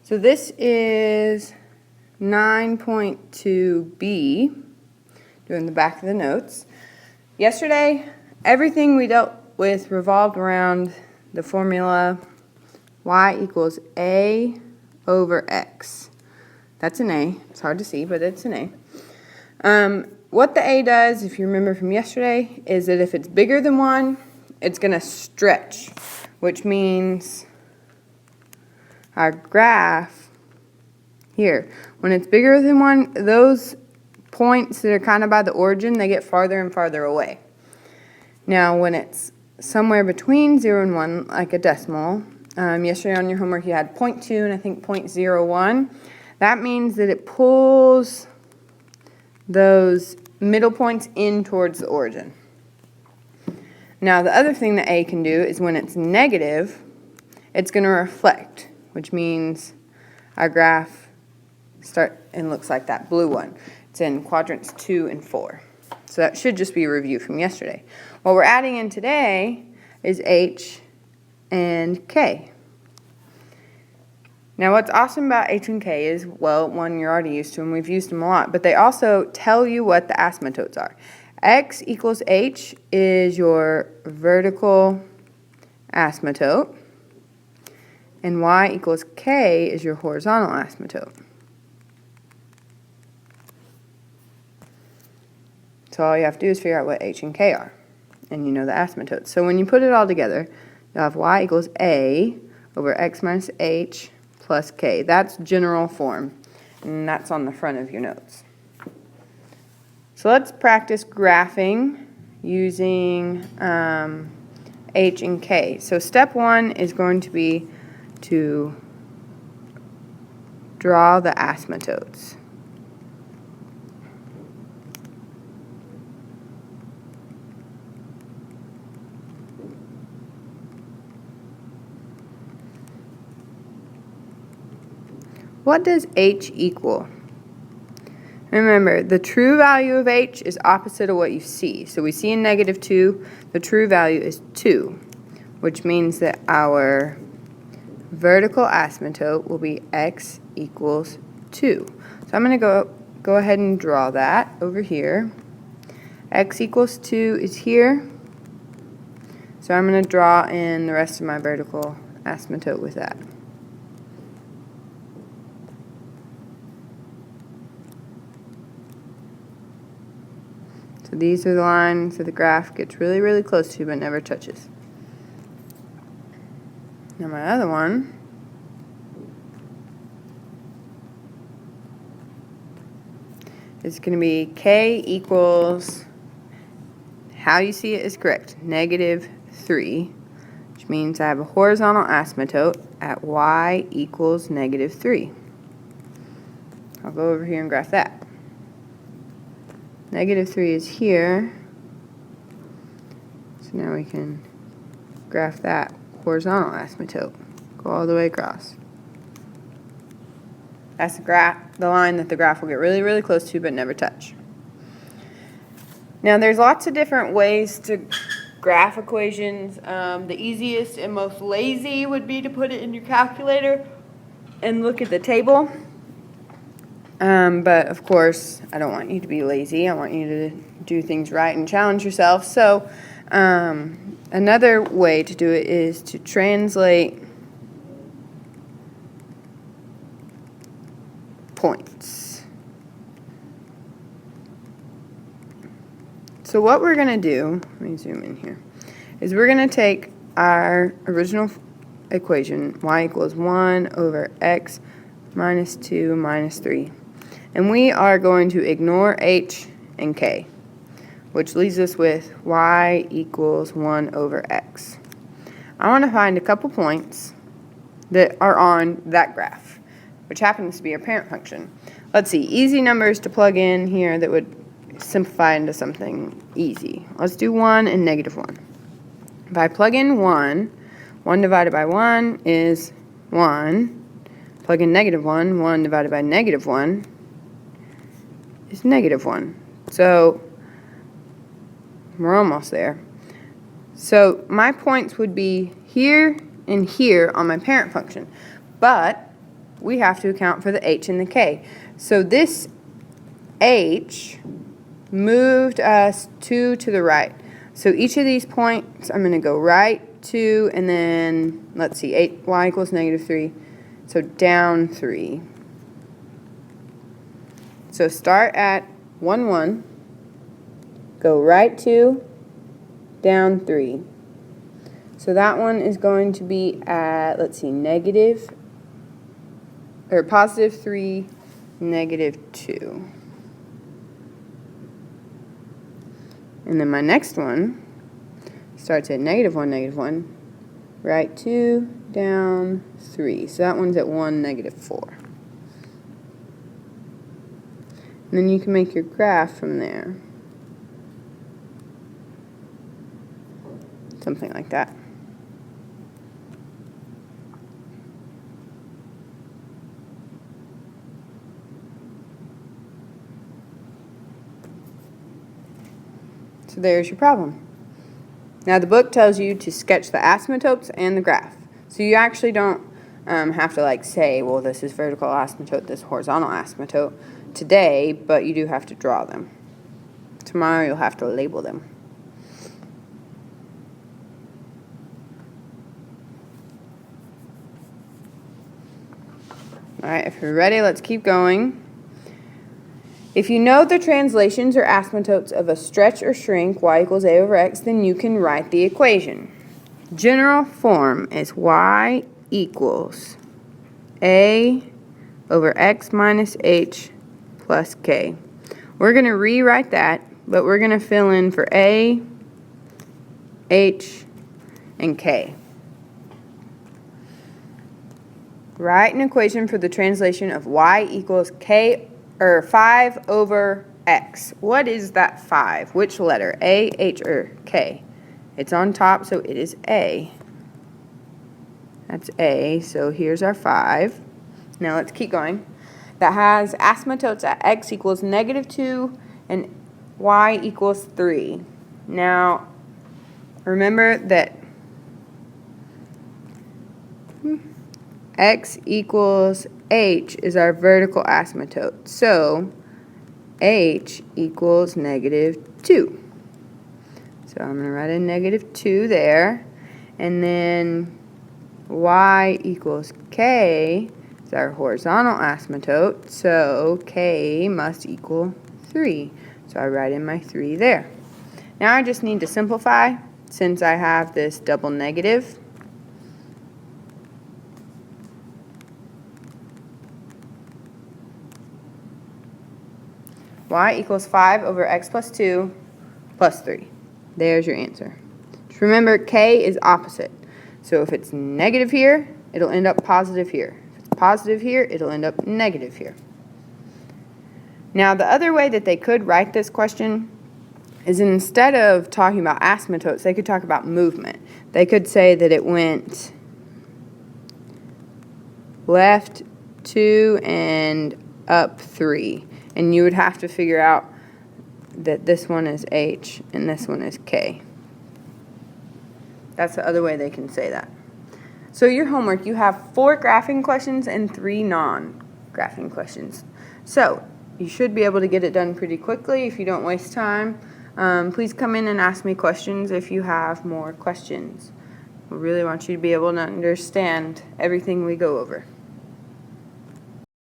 So this is 9.2b, doing the back of the notes. Yesterday, everything we dealt with revolved around the formula y equals a over x. That's an a. It's hard to see, but it's an a. What the a does, if you remember from yesterday, is that if it's bigger than 1, it's going to stretch, which means our graph here, when it's bigger than 1, those points that are kind of by the origin, they get farther and farther away. Now, when it's somewhere between 0 and 1, like a decimal, yesterday on your homework you had 0.2 and I think 0.01, that means that it pulls those middle points in towards the origin. Now, the other thing that a can do is when it's negative, it's going to reflect, which means our graph looks like that blue one. It's in quadrants 2 and 4. So that should just be a review from yesterday. What we're adding in today is h and k. Now what's awesome about h and k is, well, one, you're already used to them, we've used them a lot, but they also tell you what the asymptotes are. X equals h is your vertical asymptote, and y equals k is your horizontal asymptote. So all you have to do is figure out what h and k are, and you know the asymptotes. So when you put it all together, you'll have y equals a over x minus h plus k. That's general form, and that's on the front of your notes. So let's practice graphing using h and k. So step 1 is going to be to draw the asymptotes. What does h equal? Remember, the true value of h is opposite of what you see. So we see in -2, the true value is 2, which means that our vertical asymptote will be x equals 2. So I'm going to go ahead and draw that over here. X equals 2 is here. So I'm going to draw in the rest of my vertical asymptote with that. So these are the lines that the graph gets really, really close to but never touches. Now my other one is going to be k equals, how you see it is correct, -3, which means I have a horizontal asymptote at y equals -3. I'll go over here and graph that. -3 is here, so now we can graph that horizontal asymptote. Go all the way across. That's the line that the graph will get really, really close to but never touch. Now there's lots of different ways to graph equations. The easiest and most lazy would be to put it in your calculator and look at the table. But of course, I don't want you to be lazy. I want you to do things right and challenge yourself. So another way to do it is to translate points. So what we're going to do, let me zoom in here, is we're going to take our original equation, y equals 1 over x minus 2 minus 3. And we are going to ignore h and k, which leaves us with y equals 1 over x. I want to find a couple points that are on that graph, which happens to be our parent function. Let's see, easy numbers to plug in here that would simplify into something easy. Let's do 1 and -1. If I plug in 1, 1 divided by 1 is 1. Plug in -1, 1 divided by -1 is -1. So we're almost there. So my points would be here and here on my parent function. But we have to account for the h and the k. So this h moved us 2 to the right. So each of these points, I'm going to go right 2, and then, let's see, y equals -3. So down 3. So start at 1, 1. Go right 2, down 3. So that one is going to be at, let's see, +3, -2. And then my next one starts at -1, -1. Right 2, down 3. So that one's at 1, -4. And then you can make your graph from there. Something like that. So there's your problem. Now the book tells you to sketch the asymptotes and the graph. So you actually don't have to like say, well, this is vertical asymptote, this horizontal asymptote today, but you do have to draw them. Tomorrow you'll have to label them. Alright, if you're ready, let's keep going. If you know the translations or asymptotes of a stretch or shrink, y equals a over x, then you can write the equation. General form is y equals a over x minus h plus k. We're going to rewrite that, but we're going to fill in for a, h, and k. Write an equation for the translation of y equals k, or 5 over x. What is that 5? Which letter? A, H, or K? It's on top, so it is A. That's A, so here's our 5. Now let's keep going. That has asymptotes at x equals -2 and y equals 3. Now, remember that x equals h is our vertical asymptote. So h equals -2. So I'm going to write a -2 there. And then y equals k is our horizontal asymptote. So k must equal 3. So I write in my 3 there. Now I just need to simplify since I have this double negative. Y equals 5 over x plus 2 plus 3. There's your answer. Just remember, k is opposite. So if it's negative here, it'll end up positive here. If it's positive here, it'll end up negative here. Now, the other way that they could write this question is instead of talking about asymptotes, they could talk about movement. They could say that it went left 2 and up 3. And you would have to figure out that this one is h and this one is k. That's the other way they can say that. So your homework, you have 4 graphing questions and 3 non-graphing questions. So you should be able to get it done pretty quickly if you don't waste time. Please come in and ask me questions if you have more questions. We really want you to be able to understand everything we go over.